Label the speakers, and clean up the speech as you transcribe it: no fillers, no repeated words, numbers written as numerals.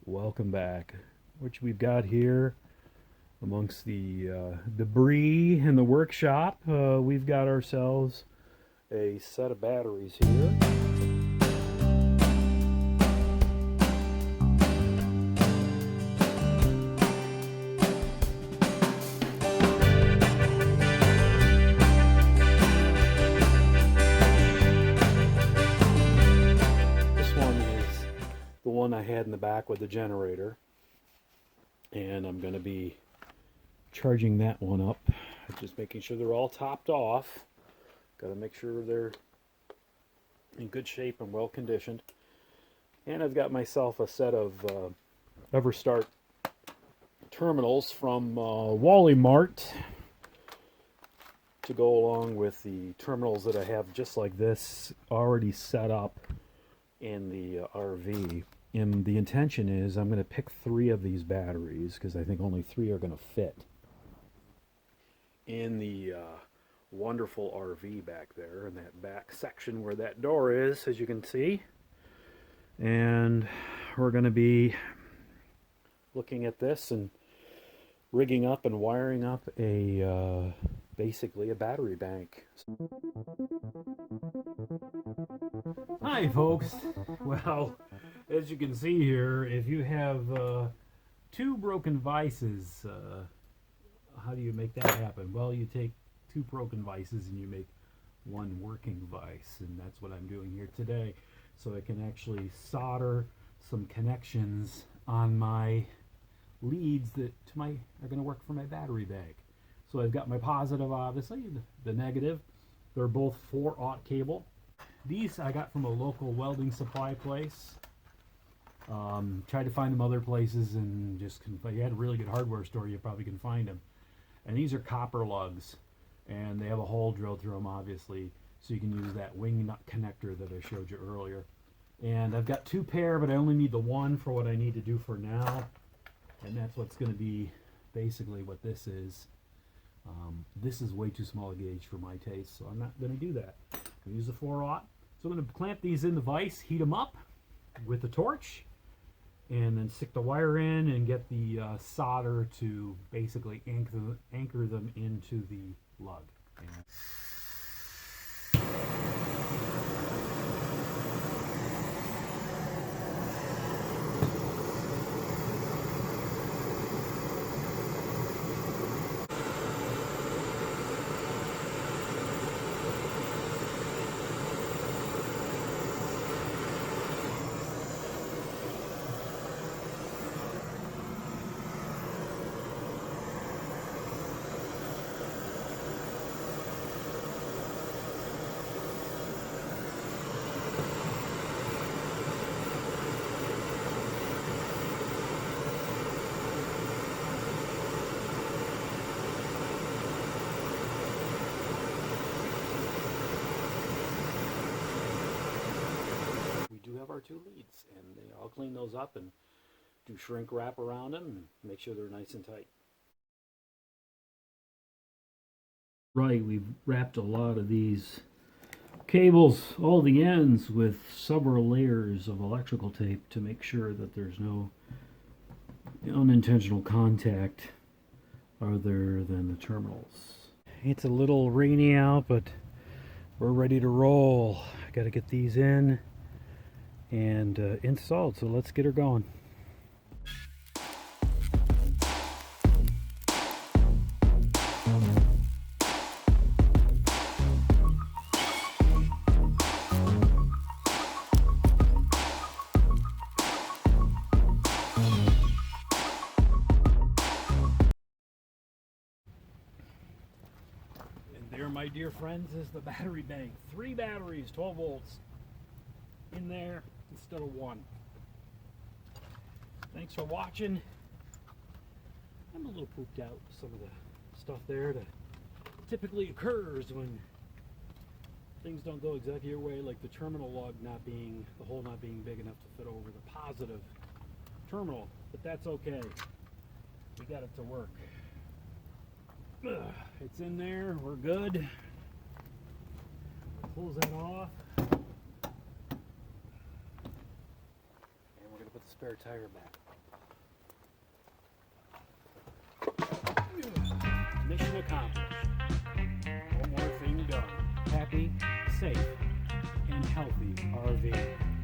Speaker 1: Welcome back. Which we've got here amongst the debris in the workshop, we've got ourselves a set of batteries here. This one is the one I had in the back with the generator, and I'm going to be charging that one up, just making sure they're all topped off. Got to make sure they're in good shape and well conditioned. And I've got myself a set of EverStart terminals from Wally Mart to go along with the terminals that I have just like this already set up in the RV. And the intention is I'm going to pick 3 of these batteries because I think only 3 are going to fit in the wonderful RV back there in that back section where that door is, as you can see. And we're going to be looking at this and rigging up and wiring up a basically a battery bank. Hi folks. Well, as you can see here, if you have 2 broken vices, how do you make that happen? Well, you take 2 broken vices and you make 1 working vice, and that's what I'm doing here today. So I can actually solder some connections on my leads that are going to work for my battery bank. So I've got my positive, obviously, the negative. They're both 4/0 cable. These I got from a local welding supply place. Tried to find them other places and just couldn't find. You had a really good hardware store, you probably can find them. And these are copper lugs, and they have a hole drilled through them, obviously, so you can use that wing nut connector that I showed you earlier. And I've got 2 pair, but I only need the 1 for what I need to do for now. And that's what's going to be basically what this is. This is way too small a gauge for my taste, so I'm not going to do that. I'm going to use the 4/0. So I'm going to clamp these in the vise, heat them up with the torch, and then stick the wire in and get the solder to basically anchor them into the lug. Have our 2 leads, and I'll clean those up and do shrink wrap around them and make sure they're nice and tight. Right, we've wrapped a lot of these cables, all the ends, with several layers of electrical tape to make sure that there's no unintentional contact other than the terminals. It's a little rainy out, but we're ready to roll. I got to get these in and installed, so let's get her going. And there, my dear friends, is the battery bank. 3 batteries, 12 volts in there instead of 1. Thanks for watching. I'm a little pooped out with some of the stuff there that typically occurs when things don't go exactly your way, like the terminal lug the hole not being big enough to fit over the positive terminal, but that's okay. We got it to work. It's in there, we're good. Pulls that off. And we're going to put the spare tire back. accomplished. One more thing done. Happy, safe, and healthy RV.